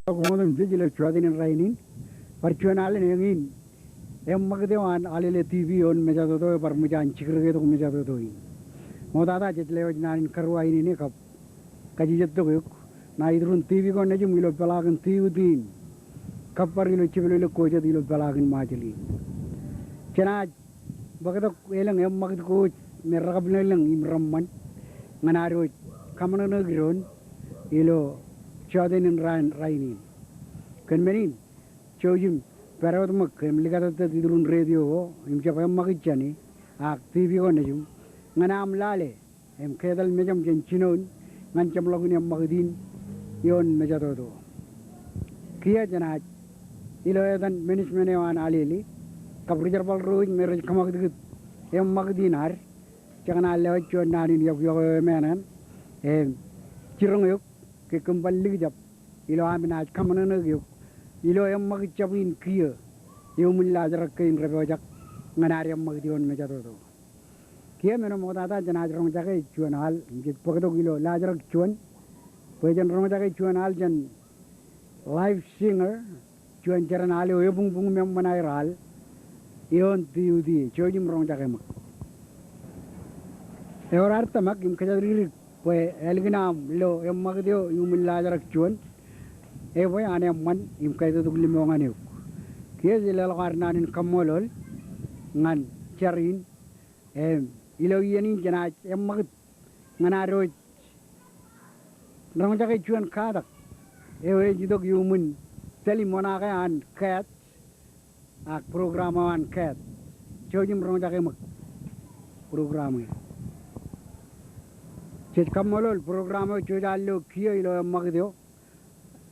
Komodo vigil chuadin in rainin parchuanal nengin magdewan alele TV on mejado to par mujan chikre to mejado to modada jetle nan karwa ini ne kap kaji jetto na idrun TV ko ne jumilo pelagan tiudin kapar ilo chibilo ko jadilo pelagan majli chena bagado elang magd ko meragabne lang imramman nganaro kamana nagron ilo chuadin in rainin Kenmenin, Chojim, Paramak, Ligata Tidrun Radio, Imchapam Magichani, TV Onajum, Nanam Lale, M. Kedal Mejam Genchinon, Manchamlogin Magadin, Yon Mejato. Kia Janat, Iloyan Minismanewan Alili, Caprijabal Ruin, Marriage Kamak, M. Magadinar, Chana Lecho Narin of Manan, and Chironguk, Kikumbal Ligap, Iloaminat Kamanaguk. Ilo yang magcabin kia, yung mulajrak kain rebojak, nganari magdion mejato. Kia meno modata janajrong jagai chuan hal, jit pagdo kilo lajrak chuan, pejan rong jagai chuan hal jan live singer, chuan jaran hal yo bung bung mem manai hal, yon tiudi, chojim rong jagai mak. Eorar tamak im kajadri pe elginam lo yang magdio yung mulajrak chuan. Boy ane man im kaito tukli mo ngane kia zilal karnan in kamolol ngan charin ilo yeni jana mag nganaro rong jaga chuan kadak we jidok yumun teli mona ka an kat ak programa an kat chojim rong jaga mag programa chet kamolol programa chojalo kia ilo magdio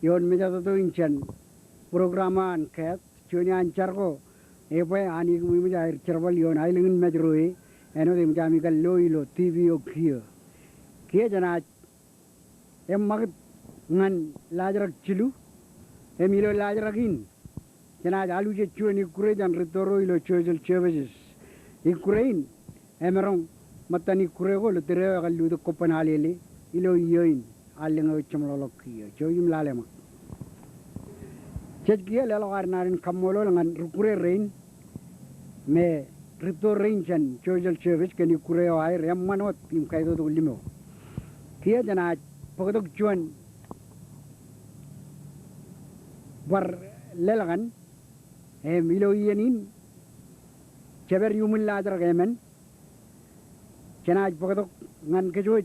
Yon mejato to inchan programan kat chunian chargo boy ani muja charbal yon ailing majroi eno dem jamikal loilo TV o kia jana mag ngan lajrak chilu emilo lajrakin jana alu je chuni kure jan ritoro ilo chojel chevejes ikurain emerong matani kure go lo tere galu do kopanalele ilo yoin Aling chamlolokia, Joyim Lalema. Chetgia Lalagarnarin Kamolo and Rukure rain me Rito range and Chojal Chevich can you kureo I Ramanot in Kaido Limo. Kia than I Pogodok Juan War Lelagan, Milo Yanin, Chever Yumun Ladra Gamen, Chanaj Pogodok Nankajuch.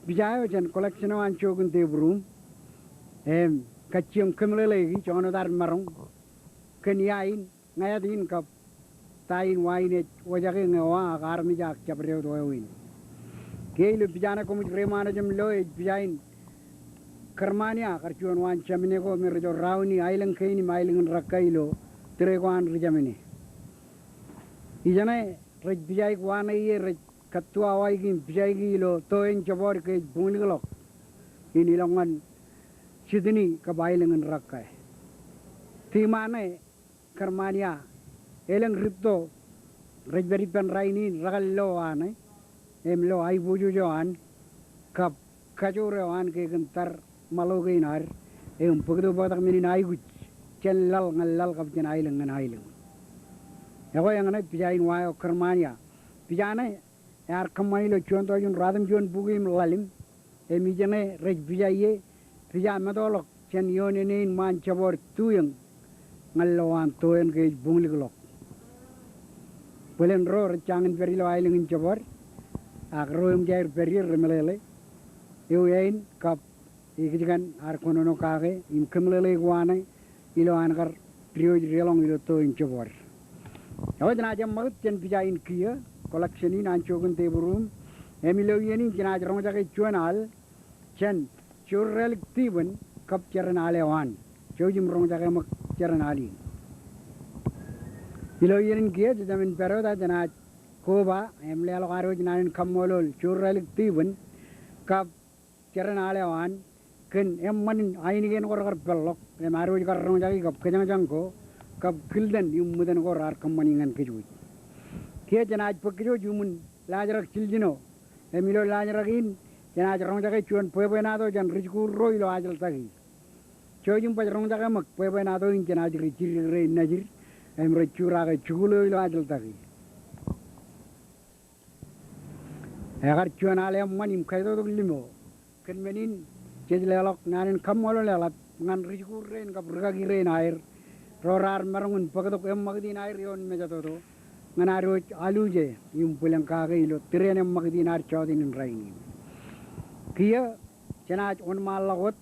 Bijayo jan collection an chogun te brum kachim kumlele chono dar marong kenyain ngayadin kap tain waine wajake ngawa garmi jak chabre do win keilu bijana komit remana jam loy bijain karmania karchuan wan chamine ko mirjo rauni ailang kaini mailing rakailo tregwan rijamine ijane raj bijai wana ye Katua waigin bijai lo toen jabor ke bunglok ini longan Sydney kabailangan rakai timane karmania eleng ripto rejberi pen raini ragallo ane emlo ai buju joan kap kajore an ke gentar maloginar pugdo badak mini nai guch cellal ngalal kap jen ailangan ailang yago yang ne bijai wayo karmania bijane Yar Kamailo Chonto Yun Radam John Bugim Lalim, Emijane, Reg Vijaye, Vijamadolok, Chen Yonin Manchabor Tuyang, Naloan Toyan Gage Bunglok. Willen Roar Chang and Perilo Island in Jabor, Akroim Jair Perir Remelele, Ewain, Kap, Ikigan, Arkono Kage, in Kumele Guane, Ilo Angar, Trio Relong Iloto in Jabor. Awadanaja Mouth and Vijain Kia. Collection in Anchogun Taburum, Emilio Yeni, Janaj Rongaka Chuanal, Chen, Churel Tiban, Cup Charanalewan, Chojim Rongaka Charanali. Ilo Yenin Gate, them in Peroda, Janaj Koba, Emlelo Arojana and Kamolo, Churel Tiban, Cup Charanalewan, Ken Emman Ainigan or Pellock, the Maruja Rongaki of Kajanjanko, Cup Kilden, you Mudan or Arkamani and Kijui. Kia janaj pakjo jumun lajrak chiljino emilo lajrakin janaj rongjakai chuan puebenado jan rijkur roilo ajal tagi Chojum pa rong jaga mak pe na do in chana jiri chiri najir em re chura ga chulo ilo ajal tagi agar chuana le manim khaido do limo ken menin jejlelok nanin kamolo lelat ngan rikur ren ka burga giren air rorar marangun pagadok em magdin air yon mejato do nganaro aluje yum pulang ka ga ilo tren em magdin ar chodin raini kia chana on malagot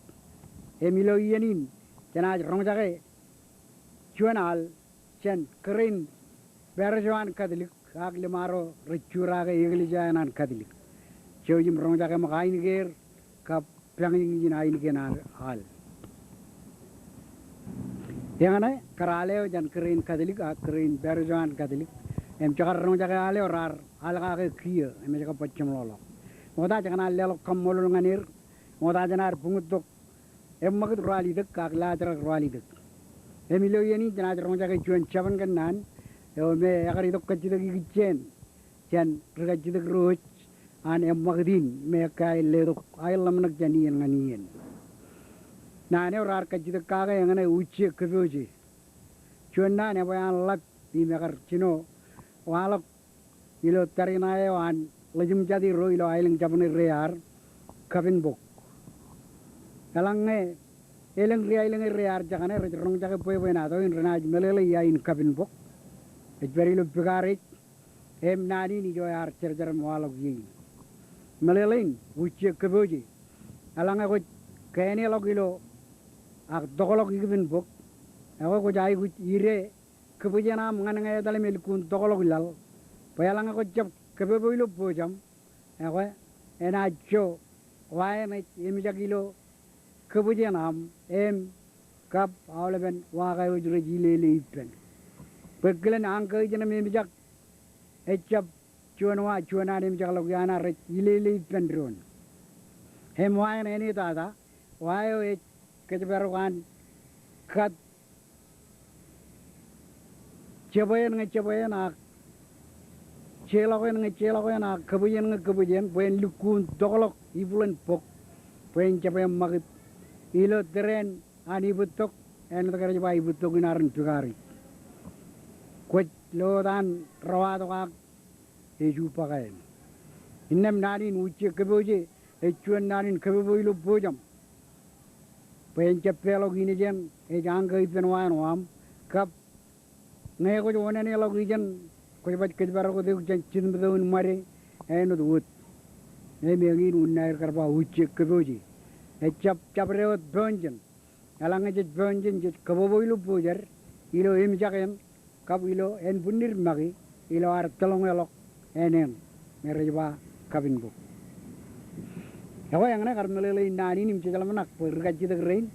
emilo yenin chana rong jage chuanal chen keren berjuan kadilik agle maro rechura ga egli janan kadilik chojim rong jage makain ger kap panging jin ain genar hal yangane karale jan keren kadilik a keren berjuan kadilik em chakar rong jage ale orar alga ga kiya em jaga pacham lolo moda jana lelo kamolo nganir moda janar bungutok em magd rali dak kagla jar rali dak emilo yeni jana rong jaga chuan chaban kan nan yo me agari dok kachida gi chen chen rgachida roch an em magdin me kai le dok ay lamnak jani nganien na ne rar kachida kaga ngane uchi keboji chuan na ne bayan lak di megar chino walak ilo tarina e wan lejum jadi ro ilo ailing jaban rear kavin bok Kalange eleng rear jagane rong jaga poe na do in renaj melele ya in kabin bok it very lo pigare em nani ni jo yar cer mwalog yi melele uchi keboji alanga ko kene lo kilo ak dogolog gibin bok ako ko jai ku ire keboji na mangane dale melkun dogolog lal payalanga ko jab keboji lo pojam ako ena jo wae me emijagilo kebujanam em kap awleben wagai ujre jilele ipen peglen angka jena memijak echap chuana nem jaklo yana re jilele ipen ron hem wae ne tada wae e kejberuan kat cheboyen ak chelogen ak kebujen buen lukun doglok ibulen pok buen cheboyen magit ilo tren ani butok en tagara jaba ibutok inaran tugari kwet lodan rawado ak eju pagaen innem nanin uchi keboje echuan nanin keboje lo bojam pen chapelo ginijen e janga ipen wan wam kap ne ko jone ne lo gijen ko bat ke baro ko de chin bedon mare en udut ne megin unnair karba uchi keboje chap rewot bonjen alanga jet bonjen jet kaboboilu pujar ilo em jakem kap ilo en bunir magi ilo ar telong elok enen mereba kabin bu yawa yang na karmelele nani nim jalam nak pergaji de rein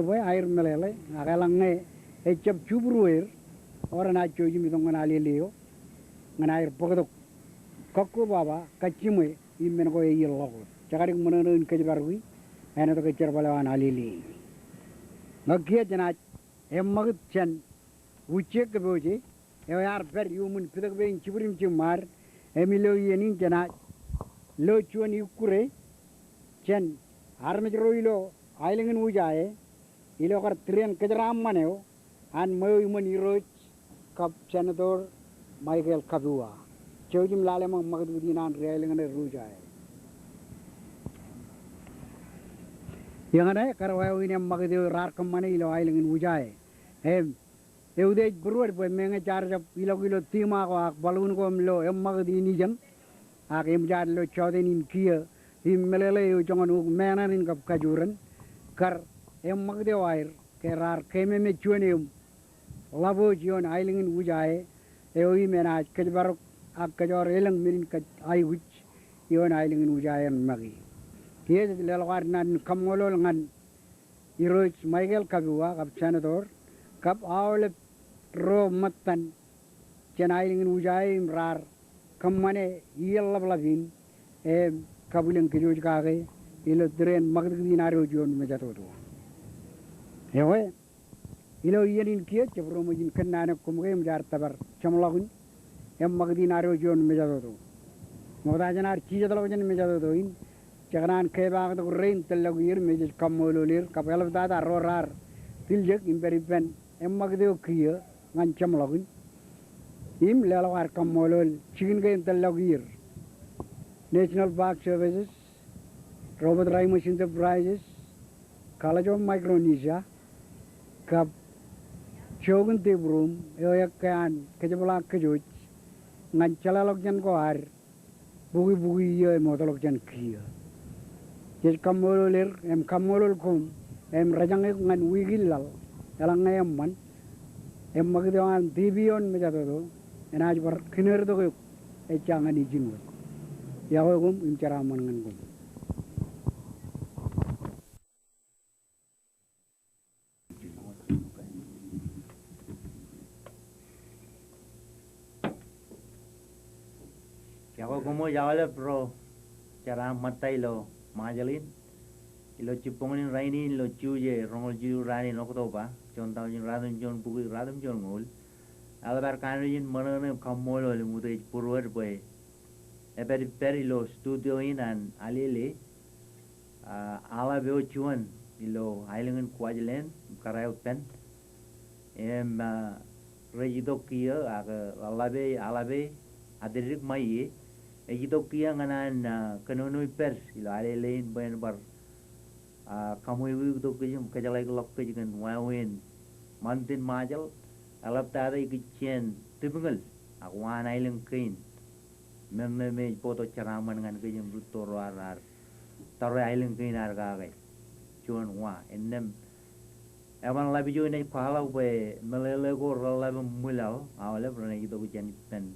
boy air melele agalange chap chubruer ora na choji mi dong na leleo ngana air pogodok kokko baba kachimwe imen ko yelo jagari monono kejarui ena to kecer balawan alili ngagia jana emmagut chen uche keboje e yar per yumun pidak be chiburim chimar emilo yenin jana lo chuan yukure chen armejro ilo ailingen ujae ilo kar tren kejaram maneo an moyo yumun iroj kap senador Michael Kabua chojim lale mang magdu dinan reilingen rujae yang ada karwai ini magde rar kamane ilo ailingin ujae em eude berur boy menge jar jap ilo tima ko ak balun ko mlo em magdi ni jang ak em jar lo choden in kia im melele yo jongon u menan in kap kajuran kar em magde wair ke rar keme me chuanium labo jion ailingin ujae eoi mena kajbar ak kajor elang mirin ka ai wich yon ailingin ujae magi Dia lelawar nan kamolol ngan iroj Michael Kabua kap senador kap awle ro matan chenailingin ujai rar kamane yellablavin e kabulen kijoj kage ilo tren magdi naro jon mejato to ewe ilo yenin kiye chebromojin kannana kumge mjar tabar chamlagun em magdi naro jon mejato to moda janar chijadalo jen mejato to in Jaganan kebang to rain telagir mejis kamololir kapel data rorar tiljek imperipen emmagdeo kiya ngancam lagin im lelawar kamolol chicken game telagir National Park Services Robert Raimus Enterprises College of Micronesia Kap Shogun Tibrum Eoyakan Kajabala Kajuch Nganchala jan ko ar bugi ye motolok jan kiya jes kamololir em kamolol kum em rajang ngan wigilal elang em man em magdewan dibion mejato enaj bar kiner do e changan ijin ya gum im cara man ngan gum Ako kumo jawala pro cara matai lo majalin ilo cipungan raini lo cuje rongol ju rani nokto ba contoh jin radum jon bugi radum jon ngol albar kanjin manane kamolo le mude purwar boy eberi peri lo studio in an alele ala beo chuan ilo ailengan kwajlen karayo pen em rejido kia aga alabe adirik mai Ejito kia nganan kanunui pers ila alelein bayan bar kamui wi to kejum kejalai lok kejikan wawin mantin majal alap tada ikicien tibungal akwan ailing kain memme me poto caraman ngan kejum rutor arar taro ailing kain arga gai chuan wa ennem eman labi jo ne phala be melele go rala mulau awale brane ito kijan pen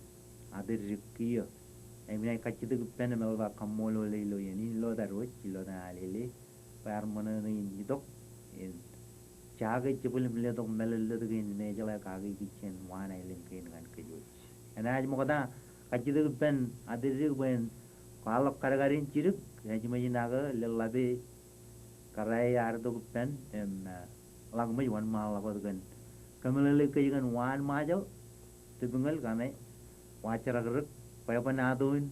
adir kia Emine kacitu pen melba kamolo lelo yani lo darwich lo na alele par mana ni dok in chaga chepul mele dok melele dok in ne jala kagi kitchen wana ilen kain kan kejo ana aj mokada kacitu pen adir ben kalok karagarin ciruk haji maji naga lelabe karai ar dok pen em lag mai wan mal apa kan kamelele kajikan wan majo tibungal kanai wachara gerek Payapan aduin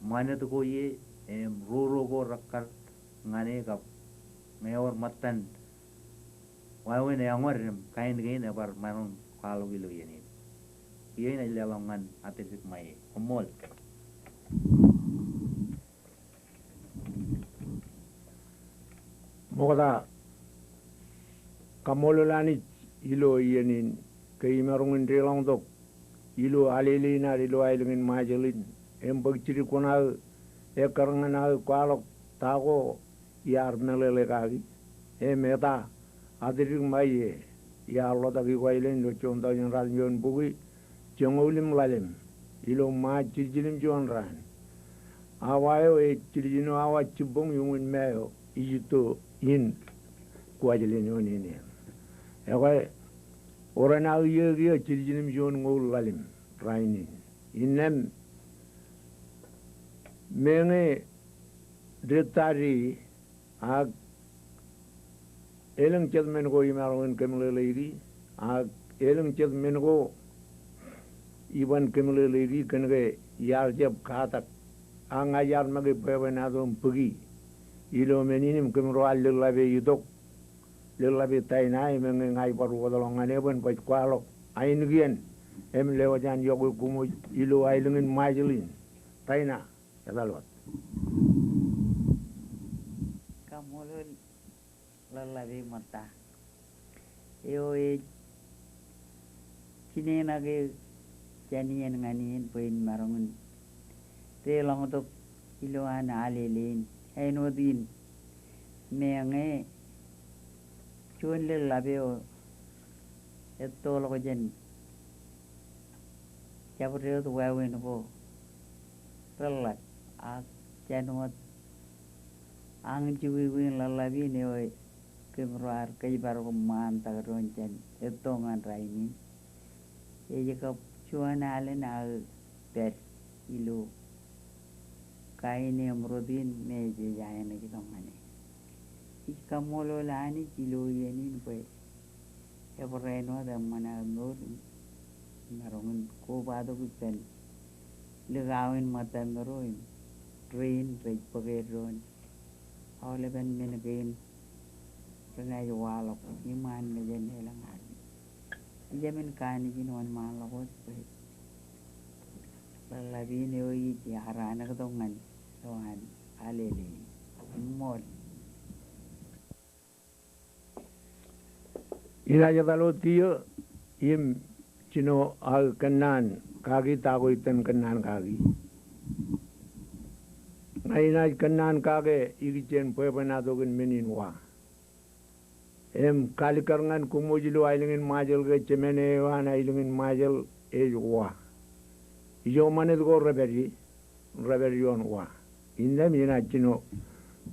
mana tu ko ye roro ko rakkar ngane kap ngayor matan wawe ne angor kain gain abar manon kalu gilu yani ye na lelangan atisik mai komol Moda kamololani ilo yani kay marungun relang dok ilo alelina ilo ailungin majalin empag ciri kuna karangan kualok tago yar melele kagi meta adiring mai ya lo tagi kuailen lo contoh yang ralion bugi jongolim lalem ilo ma cijilim jonran awayo cijino awa cibong yungun meo ijito in kuajalin yonini Orang nak ia cijinim jon ngol lalim raini inem menge detari ag eleng ced men ko imarun kemleleiri ag eleng ced men ko iban kemleleiri kenege yar jeb khatak ang ayar mage pewenadom pergi ilo meninim kemro allabe yudok Lelabi tainai mengenai paru wadalongan eben pai kualok ain gian em lewajan yogu kumu ilo ailengin majelin taina kadalot Kamulul lelabi mata eo cine nage janian nganin poin marungun te long tok ilo ana alelin ainodin menge Chuan le labeo eto lo jen Chabreo tu wawin po relat a januat ang juwiwin lalabi ne oi kemroar kai baru man ta ronchen eto ngan raini e ka chuan ale na ter ilu kai ne amrodin me je jaene ki tongane Kamolo lani kilo yenin pe ebreno da mana no marungun ko bado pen legawin matan roin train rei pageron Ole ben minagin kangay walok iman na dyan nilangan. Jamin kani ginuan malakot lalabi ni oyi di harana kadongan dohan alili mol. Ina jatalo tiyo im chino al kanan kagi tago itan kanan kagi. Ngayon kanan kage igichen puepanatogin meninwa. Em kalikarangan kumujilo ailingin majal ke cemene wan ailingin majal ejwa. Ijo manit go rebellion wa. Indem ina chino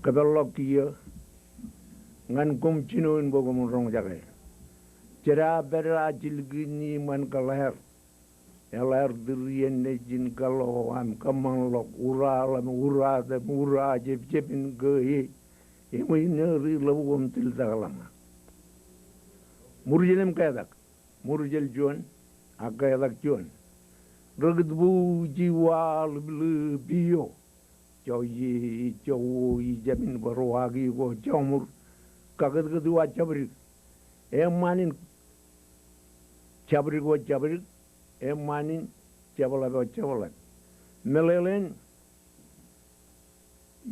kabelok tiyo ngan kum chino in bogum rong jage. Cera bera jilgini man kalahar. Elar dirian nejin kalau am kamang lok ura jep-jepin ke emu neri lawum til dagalama. Murjelem kayak murjel juan akayak juan. Ragad bu jiwa lebio. Jauhi jamin berwagi go jamur kagat kedua cabrik. Manin cabrik go cabrik. Manin cabalat. Melelen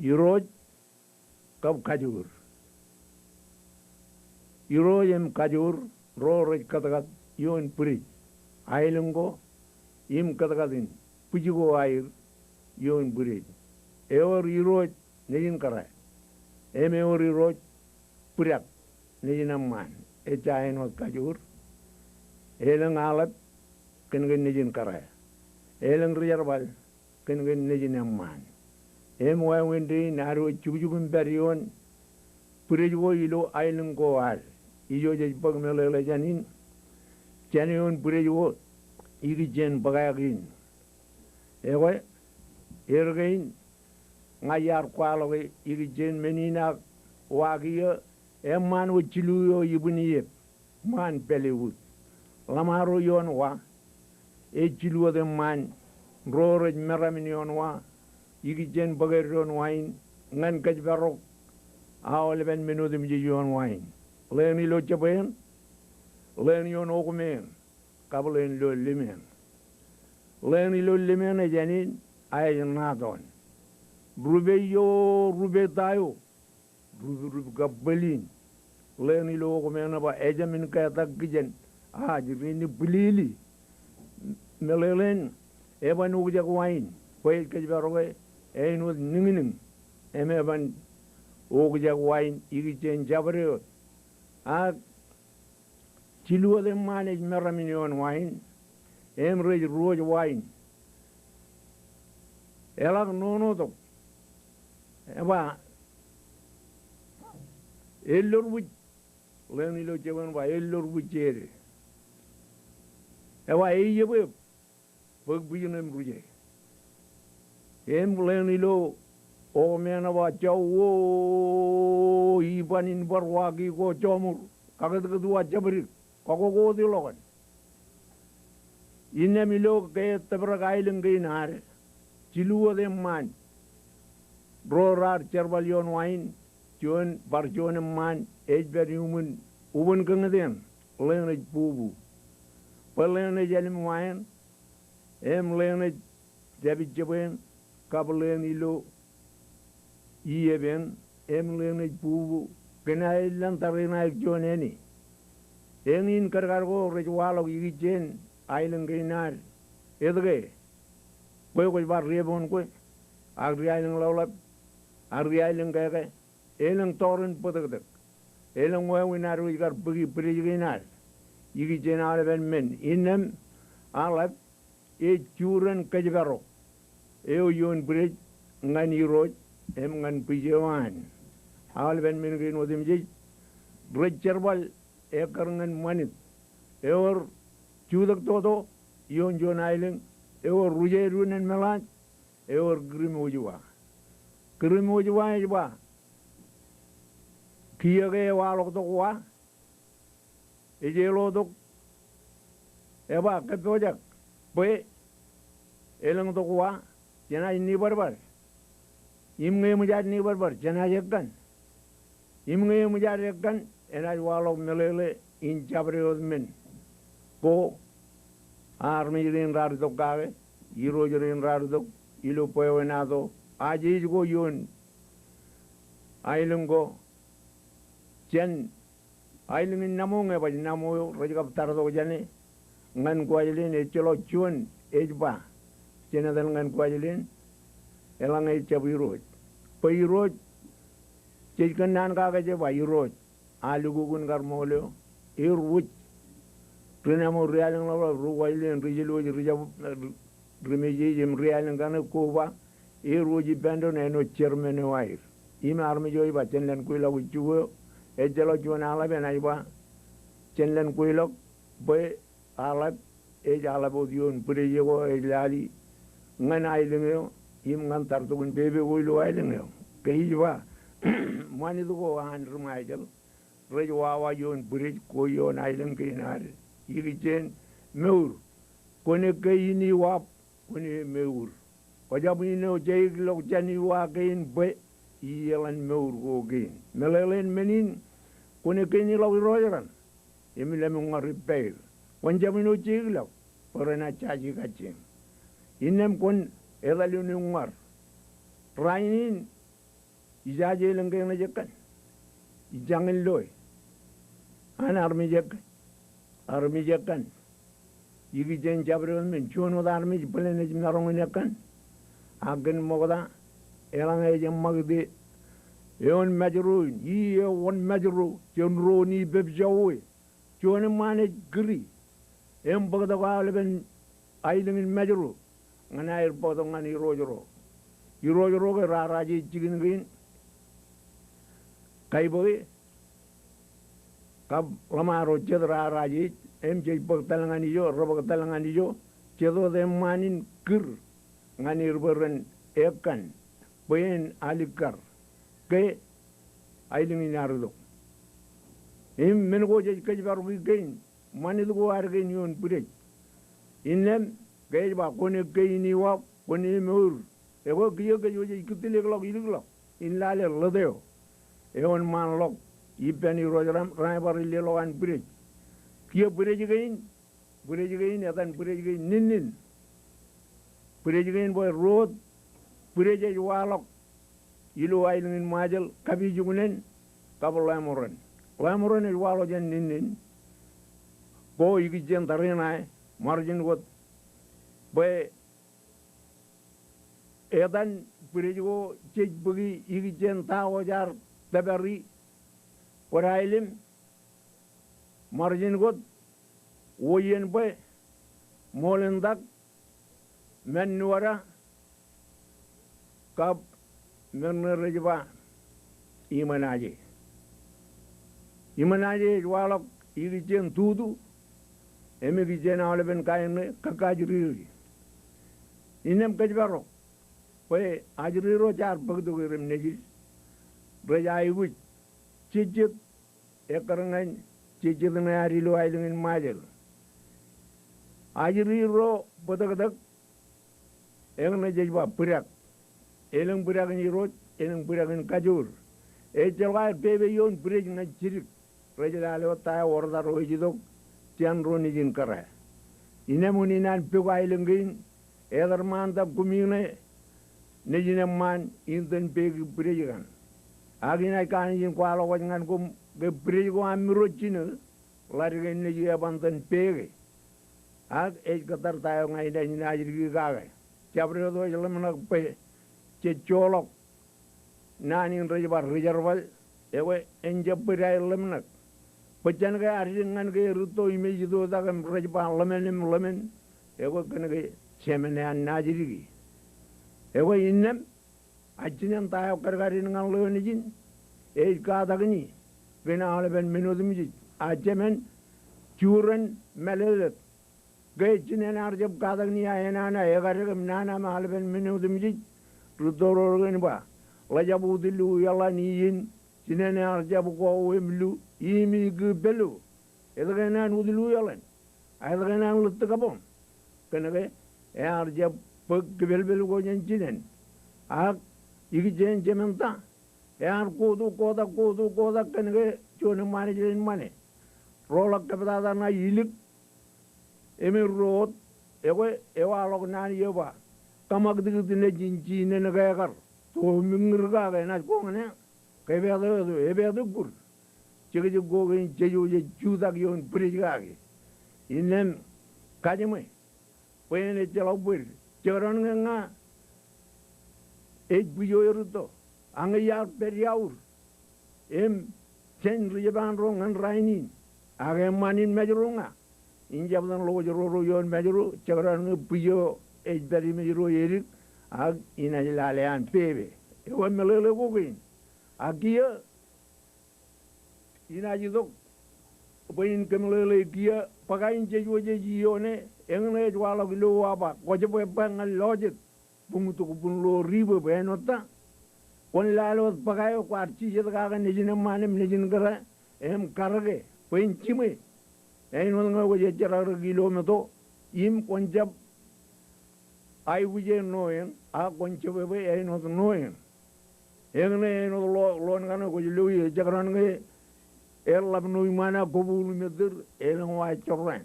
Iroj kab kajur. Iroj kajur roj katakat yon puri. Ailungo im katakatin pujigo air yon puri. Eor iroj nejin karai. Eor iroj puriak nejin amman. Echain wat kajur. Elang alat kengen nejin karai. Elang riyarbal kengen nejin amman. Emwa windi naru chubujubun berion purijo ilo ailang ko al. Ijo jadi pag melele janin. Janion purijo igi jen bagagin. Ewe ergain ngayar kwaloge igi jen menina wagiya emman wachiluyo ibuniyep man pelewut. Lamaro yon wa echiluwa de man roroj meramin yon wa igi jen bagar yon wain ngan kajbarok awal ben menudim ji yon wain. Len lo chapen len yon okumen kablen lo limen. Len lo limen janin ay nadon. Rube tayo. Rube kabelin. Len lo okumen ba ejamin kaya takgijen. Jirini pilili. Melelen eban ujak wain. Poet kajbaroge enud ningining. Eban ujak wain igi chen jabreo. Chilua de manage meraminion wine, emrej roj wine. Elak nono to. Eba ellor wich leni lo chewan ba ellor wichere. Eba eyebe pag bijunem ruje. Leni lo o mena ba chawo ibanin barwagi ko chomur kagat kedua jabrik koko dilokan inne milo ke tabragaileng geinar cilua de man rorar cerbalion wain jon barjon man ejberiumun ubun kengeden lene pubu pelene jalim wain lene jabi jaben kablen ilo ieben lene pubu kenailan tarina joneni engin kargargo rejwalo yigen ailen geinar edge koy bar rebon koy agri ailen lawlap agri ailen gege elang toren podagdak elang wawinar wigar bugi priginar yigen alben men inem alap e churen kajbaro eo yon bridge ngani roj ngan pijewan alben men gin odim jej recherbal ekarngan manit eor chudak todo yon jon ailen eor ruje runen melan eor grimojwa ba kiyage walok to wa ejelo to eba kapojak pe elang to wa jana ni barbar imnge mujad ni barbar jana yakkan Imnge mujarekan enaj walok melele in chabriod men. Ko armirin rardok kage, irojirin rardok, ilu poevenado, aji go yun. Ailungo chen ailungin namunge ba namu rajab tardo jane ngan kwajilin e chelo chun ejba chena dal ngan kwajilin elang e chabiroj pairoj chejkan nan ka je ba iroj alugun gar moleo irwuj prenamo realang la ruwailin rijelo rijab remeji jem realang kana kova irwuj bando no chairman wair ima armi joy ba chenlen kuila uchuo ejelo chuan ala ben aiba chenlen kuilok be ala ejala bodion prejego ejali ngan ailengeo im ngan tartugun bebe kuilo ailengeo keiba mani dugo an rumaijal rejwa wa yon brej koyon aileng kinar irichen meur kone keini wa kone meur Pajabuni no jay lok jani wa kein be Iyalan meur gogin. Melelen menin kone keni lawi rojaran. Emile mengaripel. Wanjamino chiglaw. Parana chaji kaching. Inem kon edaluni ungar. Rainin ijaje lengkeng na jekan. Ijangin loy. An armi jekan. Igi jen jabron men chuno da armi jipelen narong jekan. Agen mogda. Elang aja magde, eon majru, iya on majru, jonro ni bebjawi, jon mana gri, bagda kau leben ailingin majru, ngana air bagda ngani irojro ke raji chicken green, kai boy, kab lama rojat raji, jai bagtalangan ijo, robagtalangan ijo, cedo de manin ger, ngani irberan ekan. Bayan alikar ke ailingin narudok. Menko jadi kajibar gain mani tu argain yon purek. Inlem kajibar kone kaini wap kone meur. Ego kiyo kajibar jadi kutilek ilik inlale ladeo. Egon man lok ipeni rojaram raibar ilelogan purek. Kiyo purek gain atan purek gain nin. Purek gain boy road. Pureja walok ilu ailingin majal kabi jugunen kabel lamoran walo jan nin go igi jen tarina margin got be edan purejo cej bugi igi jen tawo jar tabari korailim margin got woyen be molendak mennuara kab menerjeba imanaje walok irijen tudu emigijen aleben kaine kakajri inem kajbaro pe ajriro char bagdu gerem neji brajai wit chijit ekarangan chijit ngari lo ailingin majel ajriro bodak engna jejba purak Eleng puragan irot, eleng puragan kajur. Echelai bebe yon purej na chirik. Rejala lewat orda rohijidok, tian roni jin kara. Inemuninan pega elengin, ederman tab kumine, nejineman inten pegi purejan. Agina kan jin kwalo wajangan kum ke purejo amirot chine, lari gen neji abantan pegi. Ag katar tayo ngai dan najiri gagai. Capre do jalan nak pe. Cholok nani rejabar reserval ewe enjabrai lemnak pajan ke arjingan ke ruto image do da kam rejabar lemen ewe kan ke semene an najiri ewe innem ajinen tayo kargarin ngal leonijin ka dagni bena alben menodumji ajemen churan melelet ge jinen arjab kadagni ayana na egarem nana malben menodumji Rudororgan ba, lajabu dilu yala niyin, sinene arjabu ko wemlu, imi gbelu, edaganan udilu yalan, edaganan lutakapon, kanake, arjab pag gbelbelu ko jan jinen, ak igi jen jementa, Ean kudu koda kange chone mane jin mane. Rolak kapata na ilik emi road ewa lok nani yewa. Kamak digitine jinji ne nagayakar. To mingirga ga na kongane. Ebe gur. Chege go gin jeju je judak yon bridge inem kajime. Pene chala bur. Cheron nga biyo yoruto. Angayar periaur. Sen rijaban rong an rainin. Age manin majrunga. Injabdan lo joro yon majru. Cheron biyo beri majru yerik. Ag inajlalean pebe. Ewa melele gogin. Agia inajidok. Bain kemelele kia pakain jeju jejone. Engne jwala gilo waba. Kojepo epangal lojit. Bungutu kupun lo riba benota. Kon lalo pakayo kwarchi jet kaga nejin manem nejin kara karage pain chime non nga go jechara gilo meto im konjab ai wuje noen a konchebe be non noen engne no lo ngana go luye jagaran nge lab no mana go bulu medir wa chorran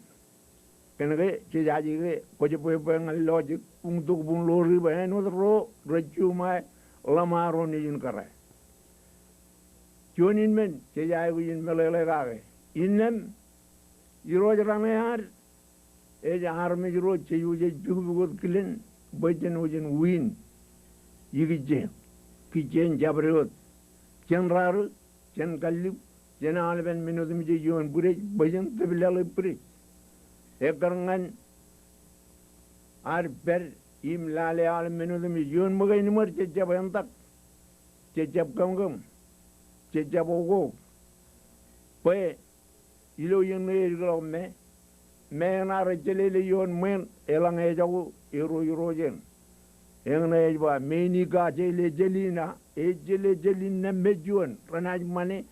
kenege che jaji ge ko je po ngal logic untuk bun lo riba no ro reju mai lamaro ni jin kare jonin men che jai win melele gage innem iro jarameyar e jar me iro che yuje jugu god kilen bajen ujen win yigije ki jen jabrot jen raru jen kallib jen alben minudum je yon bure bajen tebilale bure e karangan ar ber im lale al minudum yon magay numar che jabantak che jab gam che jabogo pe ilo yen ne me na rejele yon men elang e jago iro jen engne ba meni ga jele jelina e jele jelina mejuan ranaj mane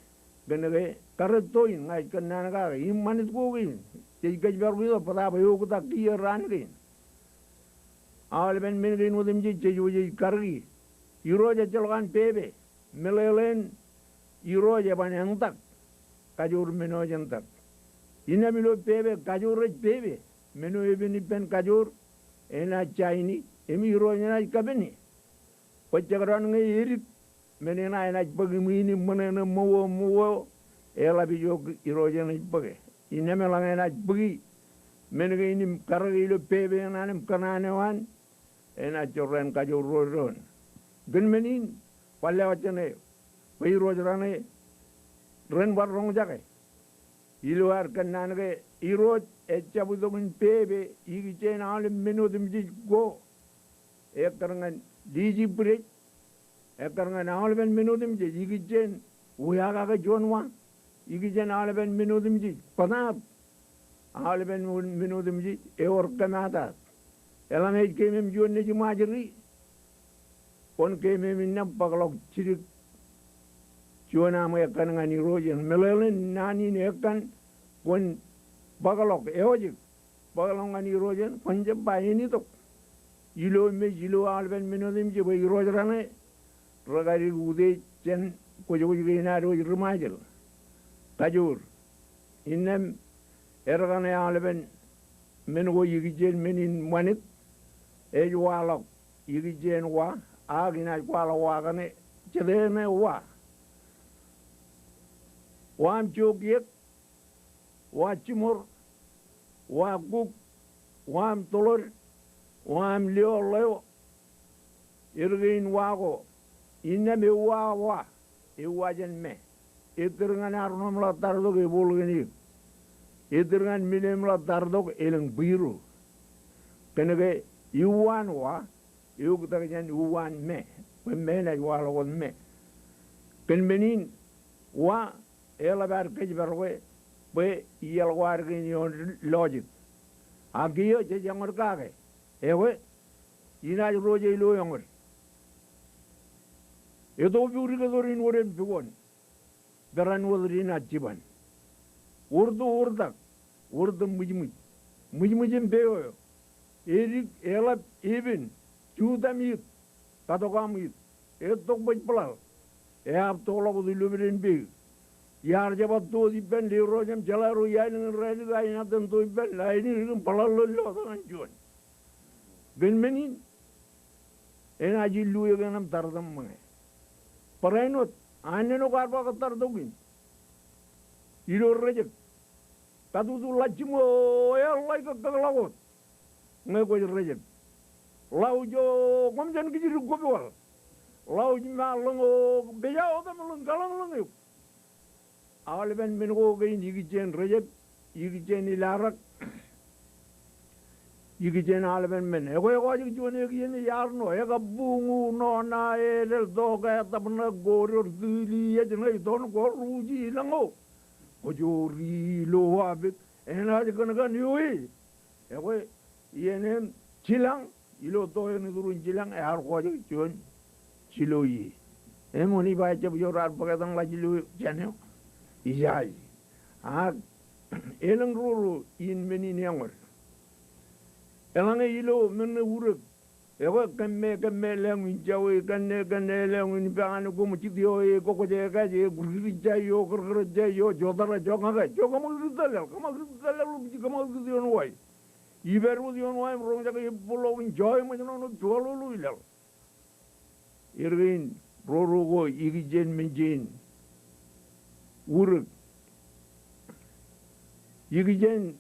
genege karatoin ngai kanana ga im mane gogi che gaj barbido pada bayo ta ki ran gin alben min gin udim ji che yuji kargi iro je jolgan pebe melelen iro je banantak kajur meno jantak ina milo pebe kajur pebe meno ebeni pen kajur ena chaini emi iro nyana kabeni pachagaran nge irit menena ena bagimini menena mowo ela bijo iro jana bage ina melang ena bagi menega ini karagi lo pebe nanem kanane wan ena jorren kajur ron gen menin palle wachane pai rojrane ren bar rong jage iluar kanange irot echabudun pebe igi chen al minudum ji go ekarangan diji break ekarangan alben minudum ji igi chen uyaga ga jonwa igi chen alben minudum ji panap alben minudum ji eor kanata elame kemem jonne ji majri kon kemem nam paglok chirik Chona mo yakan nga ni rojen melelen nani ne yakan kon bagalok eojik bagalong nga ni rojen panje bayini to ilo alben menodim je bay rojrane ragari ude chen ko jogo na roj rumajel kajur innem ergane alben mengo yigijen menin manit ejwalok yigijen wa agina kwala wa gane chedene wa Wam jogiet, wa chimur, wa guk, wam tolor, wam leo, irgin wago, iname wa, iwajan me, itirngan arnom la tardog ibulgini, itirngan minim la tardog ilang biru, kenege iwan wa, iugtagan iwan me, pemena walagon me, kenmenin wa, ela bar kaj barwe be yel war gin yon logic agiyo je jangor kage ewe ina roje lo yongor edo biuri ga dorin woren bigon daran wodrina jiban urdu mujmujim beyo erik ela even judamit katokam it etok baj plal tola ko dilubirin big. Yar jabat to di ben liro jam jalaru yain rel ga ina den to ben lain palalo lo tan jon. Ben menin ena jillu yeganam tardam mange. Parainot aneno karba ka tardogin. Iro rejek. Tadu tu lachimo ya lai ka kaglagot. Ngai ko rejek. Lau jo komjan ki jiru gobol. Lau ma longo beja oda melon galang longo. Awal ben mengo gain yigi jen rejek, yigi jen ilarak. Yigi jen awal ben men. Ego yigi jone yigi jen yarno. Ega bungu no na el doga tabna goror dili yejnai don goruji lango. Kojori lo abit. Ena jikanagan yui. Ego yenem chilang. Ilo to yang turun jilang har ko aja jon ciloi emoni ba jab yorar bagadang la cilu janyo ijai a elang ruru in meni nyangor elang ilo men uruk ego kemme leng jawi ganne leng ban ko mu ci dio e ko je ga je gurri jayo gurri jayo jodara joga ga joga mo dal lu ci kama dio no wai Iberu di ono am rong jaga pulau enjoy mo no jualo lu ilal. Irwin rorogo igijen menjen. Uruk. Igijen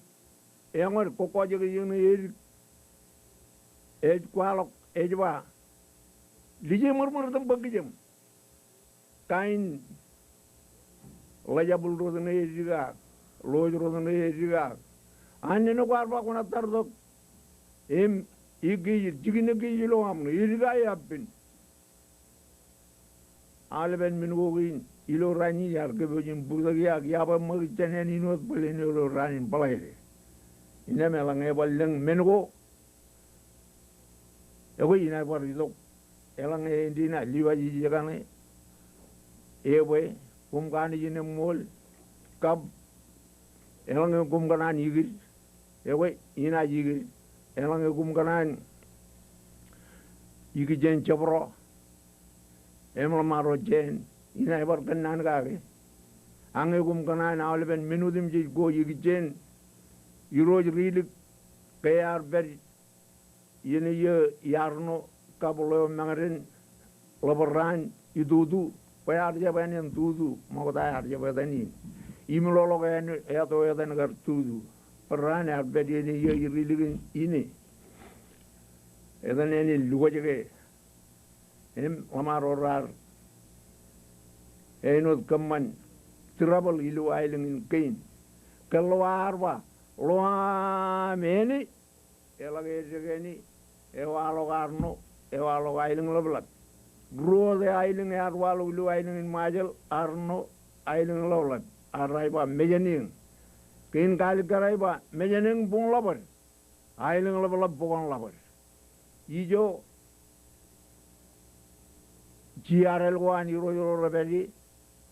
engor koko jaga yene kwalok ejwa. Lije murmur tam bagijem. Kain lajabul rodane ejiga, loj rodane ejiga. Aneno karba kuna tardok igi jigine gi lo amno iriga yapin alben minugin ilo rani yar ke bojin burdagia yaba mag teneni not belen lo rani balaire ina melang e baleng menugo ego ina barido elang e dina liwaji jagane ewe kumkani jine mol kab elang e kumkanan yigir ewe ina yigir elang e kumkanan yigi jen chabro emla maro jen ina ebar kanan gage ange kumkanan awleben menudim ji go yigi jen iroj rilik kayar ber yene ye yarno kabolo mangaren labaran idudu payar jabanen dudu mogda jabanin imlolo gaen eto eden gar tudu peran arbed yene ye rilik ini eden ene lugojege em lamarorar enod kaman trouble ilu ailing kain keluarwa loa meni elage jegeni ewalo garno ewalo ailing loblat grode ailing arwalo ilu ailing majel arno ailing loblat araiba mejaning kain kali karaiba mejaning bung labar ailing loblat bukan labar ijo GRL wan yuro rebeli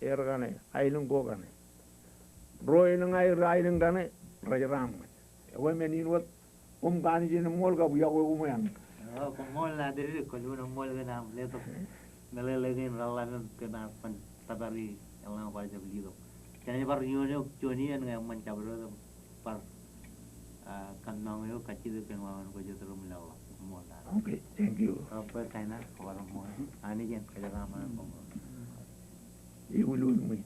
ergane ailing go gane roiling ailing gane rajaram ewe menin wat kani jin mol ka buya ko umayang ko mol na diri ko luno mol gana leto melelegen ralan kena pan tabari elang pa jab lido kani bar yono joni an ngam man cabro par kannang yo kachi de penwan ko jotro milawa mol na okay thank you apa kaina ko mol ani jen kajarama ko iulun mi